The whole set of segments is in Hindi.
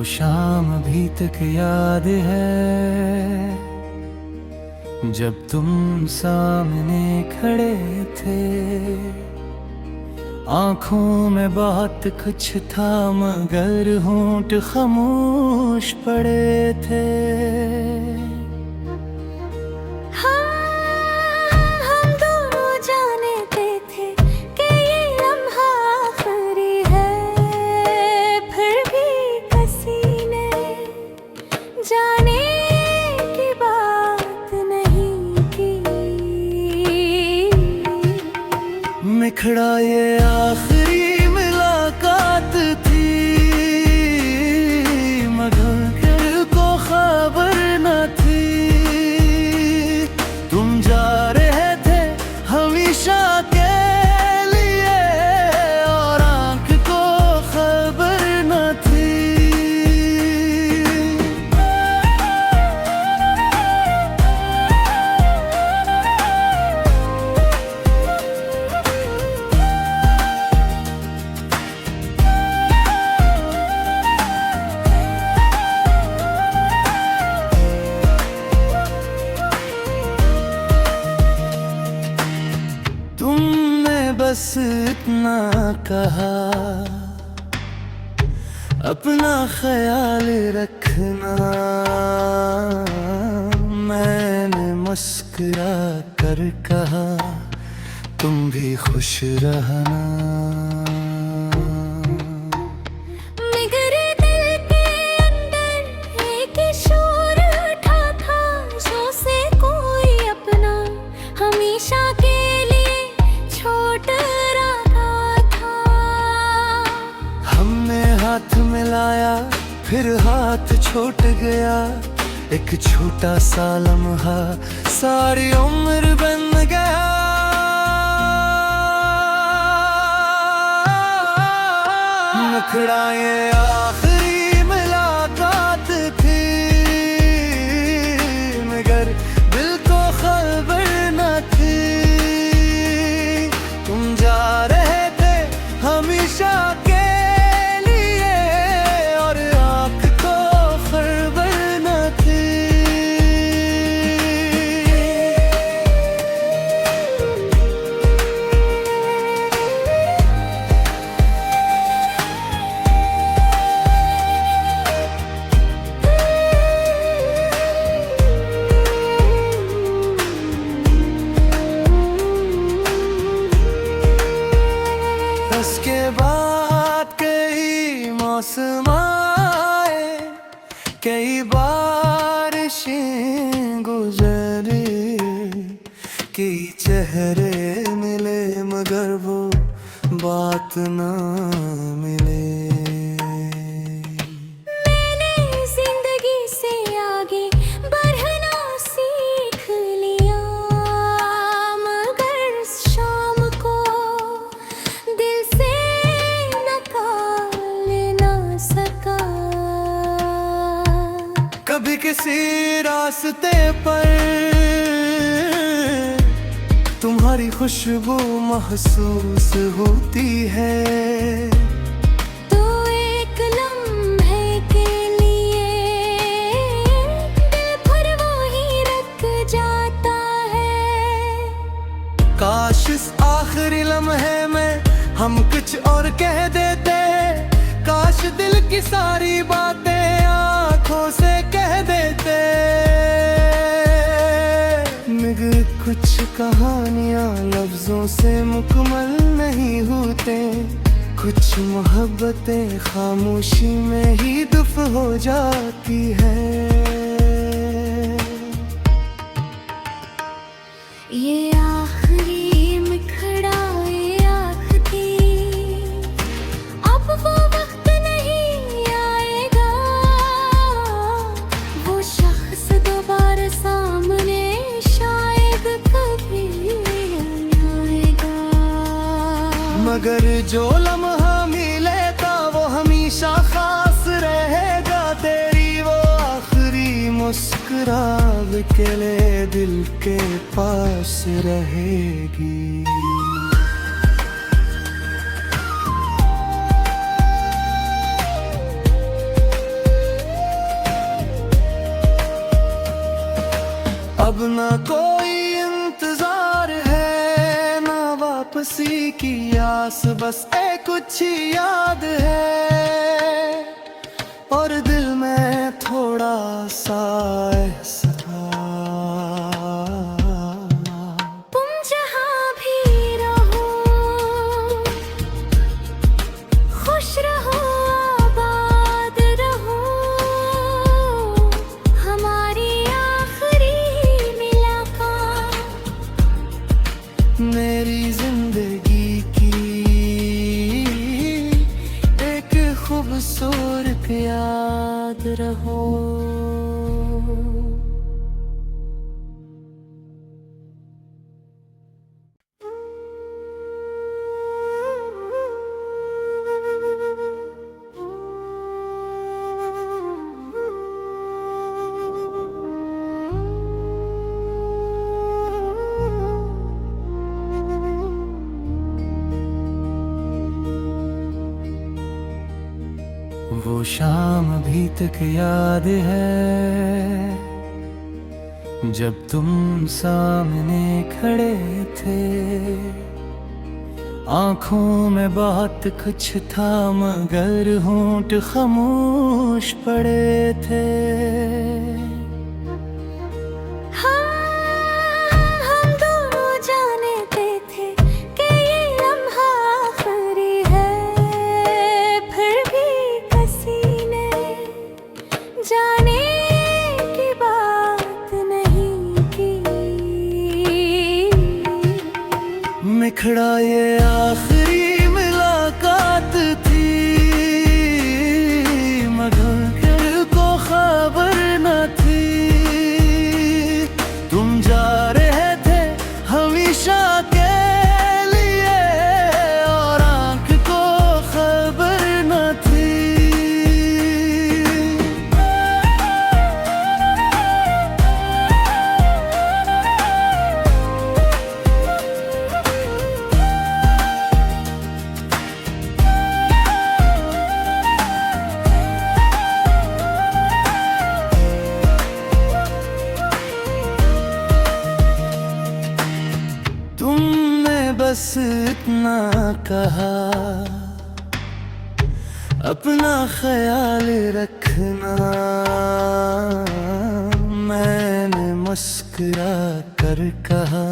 शाम अभी तक याद है जब तुम सामने खड़े थे। आंखों में बात कुछ था मगर होंठ खामोश पड़े थे। बिखड़ा ये आखिरी मुलाकात थी मगर दिल को खबर न थी। तुम जा रहे थे हमेशा के लिए और आंख को खबर न थी। बस इतना कहा अपना ख्याल रखना। मैंने मुस्कुरा कर कहा तुम भी खुश रहना। हाथ मिलाया फिर हाथ छूट गया। एक छोटा सा लम्हा सारी उम्र बन गया। मुखड़ाए आखिरी मुलाकात थी मगर दिल को खबर न थी। तुम जा रहे थे हमेशा के उसके बाद कई मौसम आए कई बारिशें गुजरी। कई चेहरे मिले मगर वो बात ना मिले। कभी किसी रास्ते पर तुम्हारी खुशबू महसूस होती है। तो एक लम्हे के लिए दिल भर वो ही रख जाता है। काश इस आखिरी लम्हे में हम कुछ और कह देते। काश दिल की सारी बातें आँखों से कह देते। मगर कुछ कहानियाँ लफ्जों से मुकम्मल नहीं होते। कुछ मोहब्बतें खामोशी में ही दुफ हो जाती है। ये आखिरी मुखड़ाए आँख थी अब वो वक्त नहीं आएगा। वो शख्स दोबारा सामने शायद कभी आएगा। मगर जो लम्हा मिले था वो हमेशा खास रहेगा। तेरी वो आखिरी मुस्कुराहट के लिए दिल के पास रहेगी। वापसी की आस बस एक कुछ याद है, और दिल में थोड़ा सा एहसास। तुम जहाँ भी रहो, खुश रहो, आबाद रहो, हमारी आखिरी मुलाकात मेरी जिंदगी की एक खूबसूरत याद रहो। वो शाम अभी तक याद है, जब तुम सामने खड़े थे। आंखों में बहुत कुछ था मगर होंठ खामोश पड़े थे। हम दोनों जानते थे कि ये लम्हा आखिरी है, फिर भी किसी ने जाने की बात नहीं की। बिखड़ा ये आखिरी मुलाकात थी, मगर दिल को खबर न थी। तुम जा रहे थे हमेशा के लिए, और आँख को खबर न थी। तुमने बस इतना कहा, अपना ख्याल रखना। मैंने मुस्कुरा कर कहा,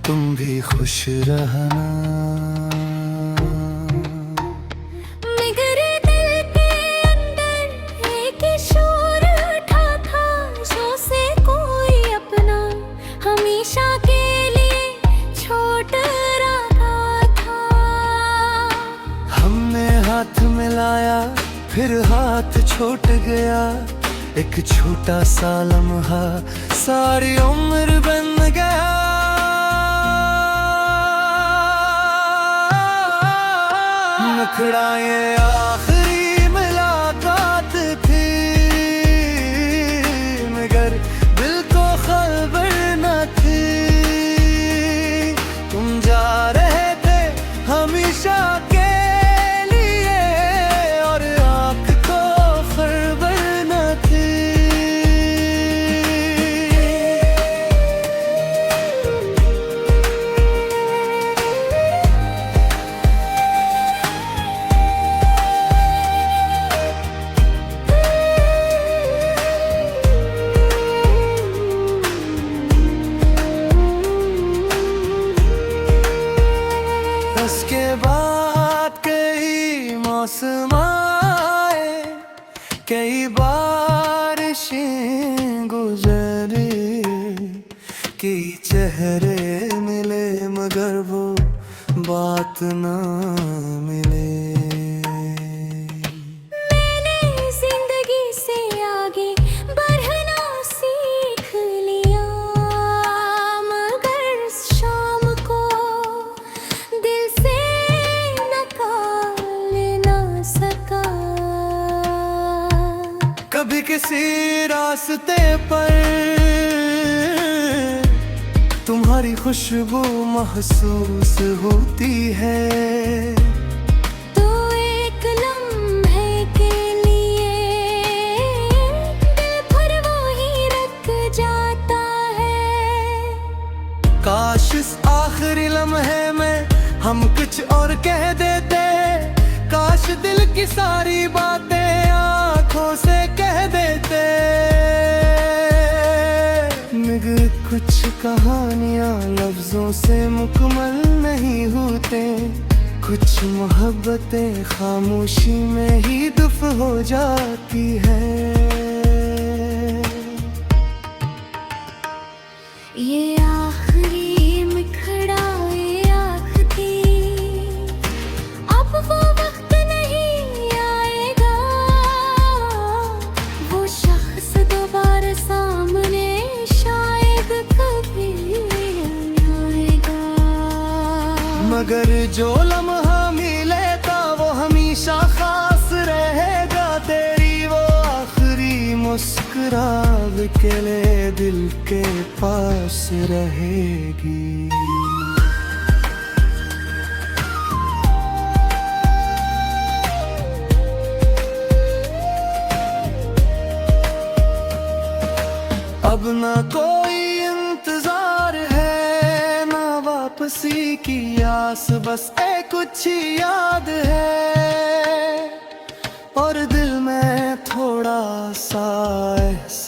तुम भी खुश रहना। मेरे दिल के अंदर एक शोर उठा था, जो से कोई अपना हमेशा के लिए छोड़ रहा था। हमने हाथ मिलाया, फिर हाथ छूट गया। एक छोटा सा लम्हा सारी उम्र बन गया। नखड़ा ये आखिरी मुलाकात थी, मगर दिल को खबर न थी। तुम जा रहे थे हमेशा के लिए, और आँख को खबर न थी। उसके बाद कई मौसम आए, कई बारिशें गुजरी, कई चेहरे मिले मगर वो बात ना मिले। मैंने जिंदगी से आगे बढ़ना सीख लिया, मगर शाम को दिल से निकाल ना सका। कभी किसी रास्ते पर तुम्हारी खुशबू महसूस होती है। तो एक लम्हे के लिए दिल भर वो ही रख जाता है। काश इस आखिरी लम्हे में हम कुछ और कह देते, काश दिल की सारी बातें आंखों से कह देते। मगर कुछ कहानियां लफ्जों से मुकम्मल नहीं होते, कुछ मोहब्बतें खामोशी में ही दुफ हो जाती है। ये आखिरी मिखड़ाए आँख थी, अब वो वक्त नहीं आएगा, वो शख्स दोबारा सामने शायद कभी आएगा। मगर जो लम्हा मिलेगा वो हमेशा खास रहेगा, तेरी वो आखिरी मुस्कुराहट के लिए दिल के पास रहेगी। अब ना कोई इंतजार है, ना वापसी की आस, बस एक कुछ याद है और दिल में थोड़ा सा एहसास।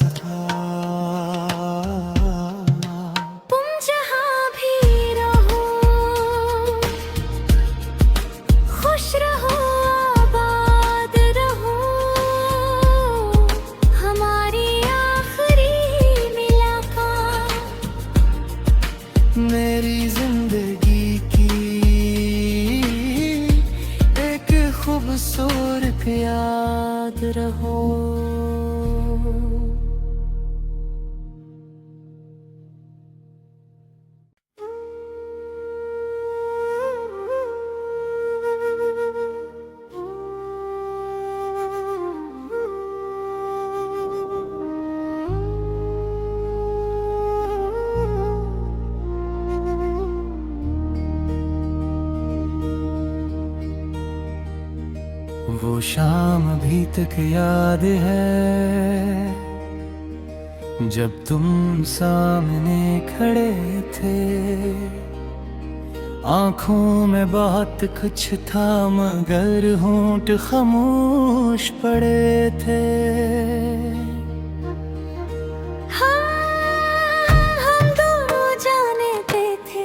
तुम जहाँ भी रहो, खुश रहो, आबाद रहो, हमारी आखिरी मुलाकात मेरी जिंदगी की एक खूबसूरत याद रहो। वो शाम अभी तक याद है जब तुम सामने खड़े थे, आंखों में बहुत कुछ था मगर होंठ खामोश पड़े थे। हम दोनों जानते थे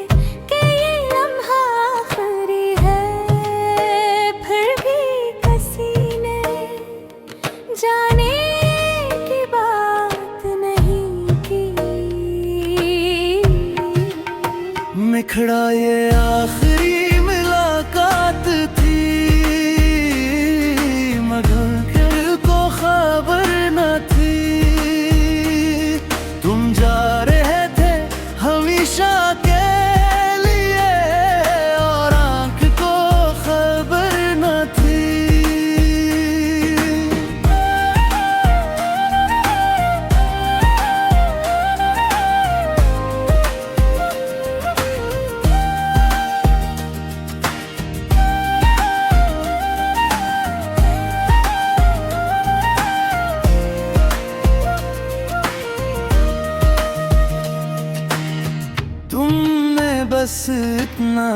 कि ये लम्हा आखिरी है, फिर भी किसी ने जाने की बात नहीं की। मिखड़ा ये आखिरी मुलाकात थी, मगर दिल को खबर न थी। तुम जा रहे थे हमेशा के लिए और आँख को खबर न थी। तुमने बस इतना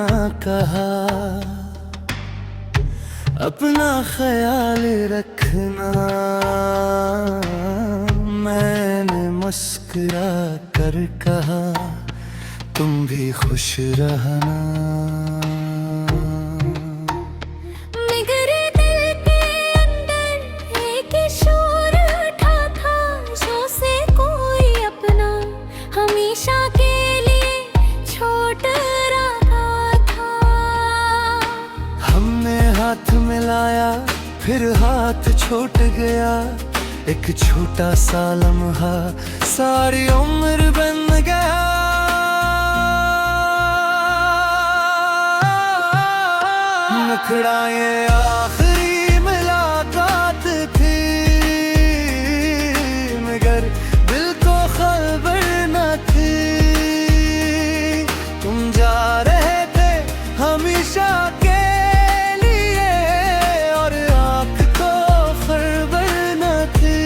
कहा, अपना ख्याल रखना। मैंने मुस्कुरा कर कहा, तुम भी खुश रहना। मगर दिल के अंदर एक शोर उठा था, जो से कोई अपना हमेशा के लिए छोड़ रहा था। हमने हाथ मिलाया फिर हाथ छूट गया, एक छोटा सा लम्हा सारी उम्र बन गया। मुखड़ा ये आखिरी मुलाकात थी, मगर दिल को खबर न थी। तुम जा रहे थे हमेशा के लिए और आँख को खबर न थी।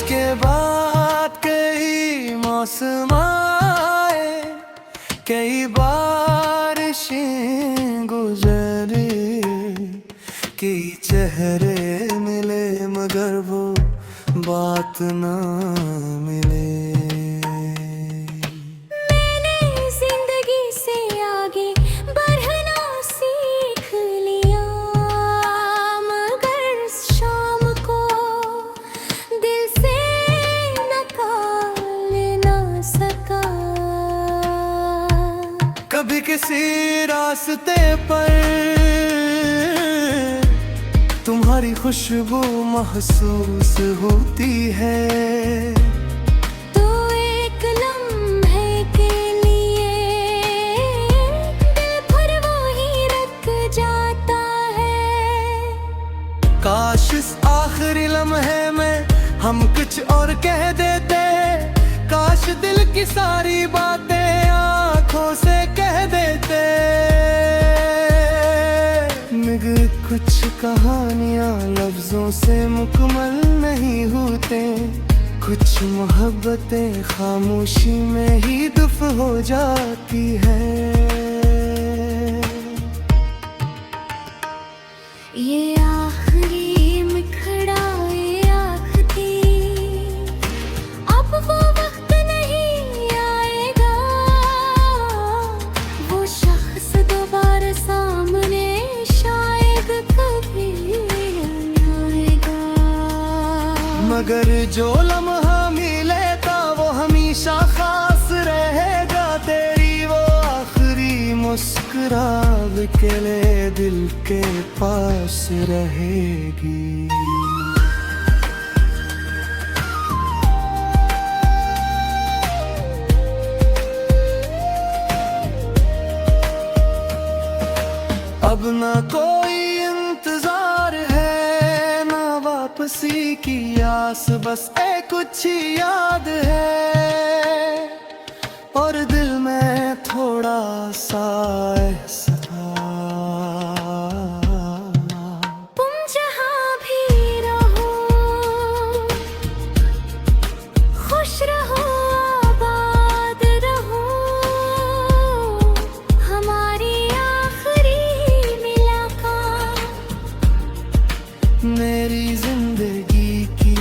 उसके बाद कई मौसम आए, कई बारिशें गुजरे, कई चेहरे मिले मगर वो बात ना मिले। मैंने जिंदगी से आगे बढ़ना सीख लिया, मगर शाम को दिल से निकाल ना सका। कभी किसी रास्ते पर तुम्हारी खुशबू महसूस होती है, तो एक लम्हे के लिए दिल भर वो ही रख जाता है। काश इस आखिरी लम्हे में हम कुछ और कह देते, काश दिल की सारी बातें आंखों से कह देते। मगर कुछ कहानियां लफ्जों से मुकम्मल नहीं होते, कुछ मोहब्बतें खामोशी में ही दुफ हो जाती है। ये आखिरी मुखड़ाए आखती, अब वो वक्त नहीं आएगा, वो शख्स दोबारा सामने शायद कभी आएगा। मगर जो लम्हा मिलेगा वो हमेशा खास रहेगा, तेरी वो आखिरी मुस्कुराहट के लिए दिल के पास रहेगी। अब ना कोई इंतजार है, ना वापसी की आस, बस एक कुछ याद है और दिल में थोड़ा सा एहसास। तुम जहाँ भी रहो, खुश रहो, आबाद रहो, हमारी आखिरी मुलाकात मेरी जिंदगी की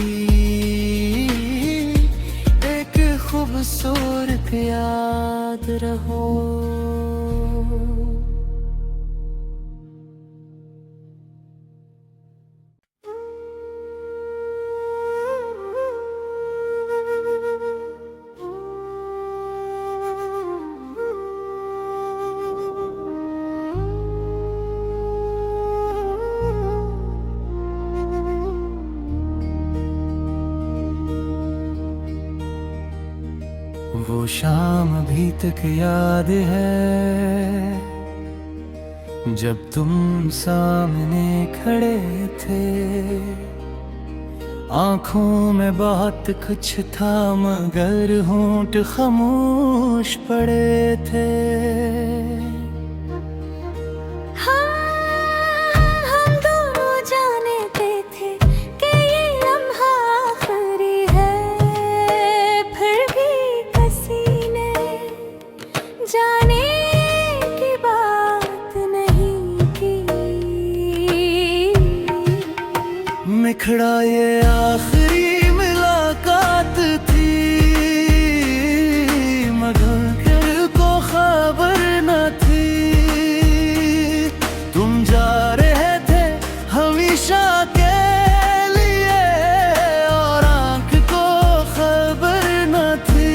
एक खूबसूरत याद रहो। वो शाम अभी तक याद है जब तुम सामने खड़े थे, आंखों में बहुत कुछ था मगर होंठ खामोश पड़े थे। हम दोनों जानते थे कि ये लम्हा आखिरी है, फिर भी किसी ने जाने की बात नहीं की। बिखड़ा ये आखिरी मुलाकात थी, मगर दिल को खबर न थी। तुम जा रहे थे हमेशा के लिए और आँख को खबर न थी।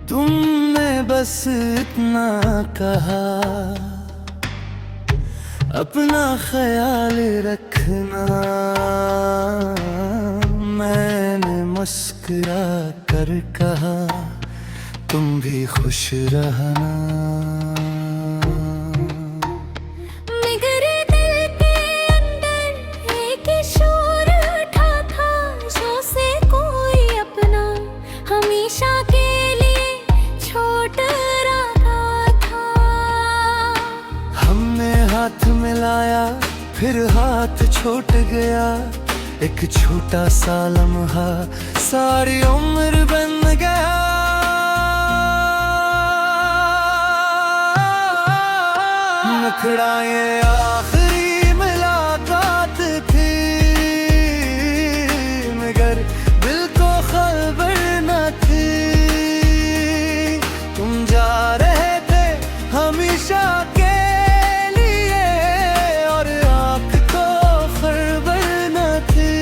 तुमने बस इतना कहा, अपना ख्याल रखना। मैंने मुस्कुरा कर कहा, तुम भी खुश रहना। हाथ मिलाया फिर हाथ छूट गया, एक छोटा सा लम्हा सारी उम्र बन गया। नखड़ाए आखिरी मुलाकात थी, मगर दिल को खबर न थी। तुम जा रहे थे हमेशा के लिए और आँख को खबर न थी।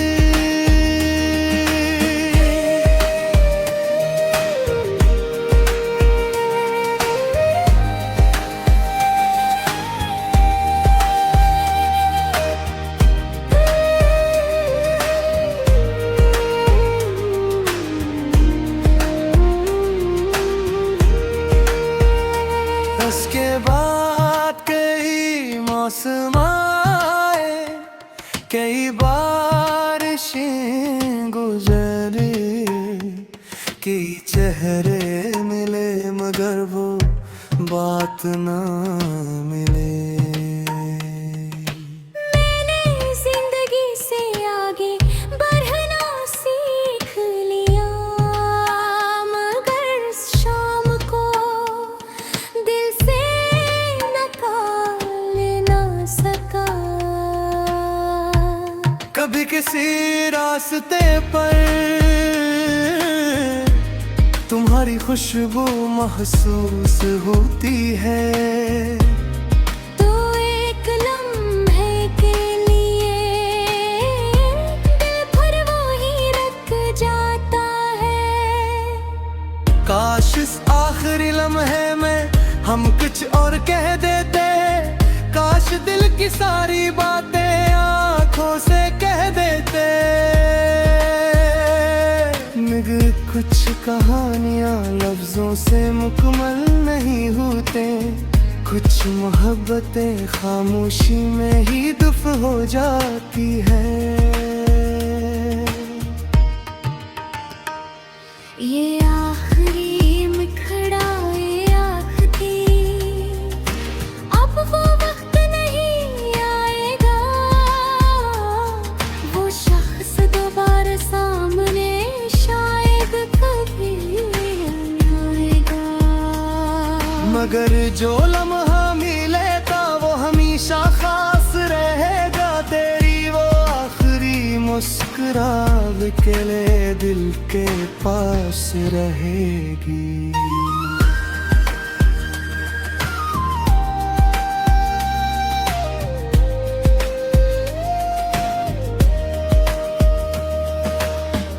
उसके बाद कई मौसम आए, कई बारिशें गुजरी, कई चेहरे मिले मगर वो बात ना मिले। मैंने जिंदगी से आगे बढ़ना सीख लिया, मगर इस शाम को दिल से निकाल ना सका। कभी किसी रास्ते पर तुम्हारी खुशबू महसूस होती है, तो एक लम्हे के लिए दिल भर वो ही रख जाता है। काश इस आखिरी लम्हे में हम कुछ और कह देते, काश दिल की सारी बातें आंखों से कह देते। मगर कुछ कहानियां लफ्जों से मुकम्मल नहीं होते, कुछ मोहब्बतें खामोशी में ही दुफ हो जाती है। ये आखिरी मुखड़ाए आँख थी, अब वो वक्त नहीं आएगा, वो शख्स दोबारा सामने शायद कभी आएगा। मगर जो लम्हा मिले था वो हमेशा खास रहेगा, तेरी वो आखिरी मुस्कुराहट के लिए दिल के पास रहेगी।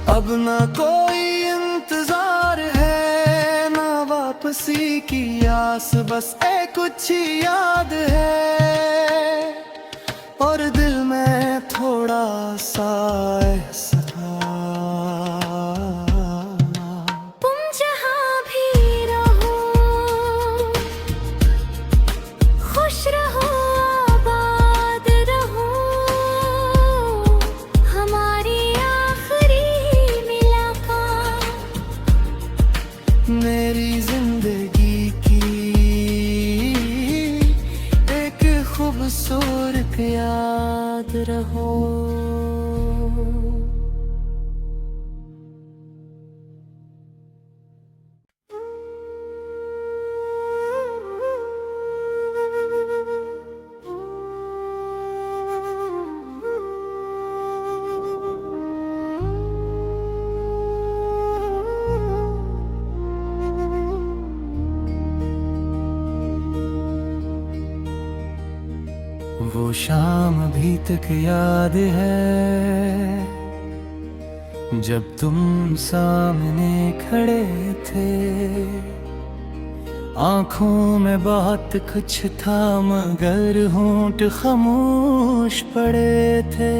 अब ना कोई इंतजार है ना वापसी की आस, बस एक कुछ याद है और दिल में थोड़ा सा एहसास। तुम जहाँ भी रहो खुश रहो आबाद रहो, हमारी आखिरी मुलाकात मेरी जिंदगी की एक खूबसूरत याद रहो। वो शाम अभी तक याद है जब तुम सामने खड़े थे, आंखों में बहुत कुछ था मगर होंठ खामोश पड़े थे।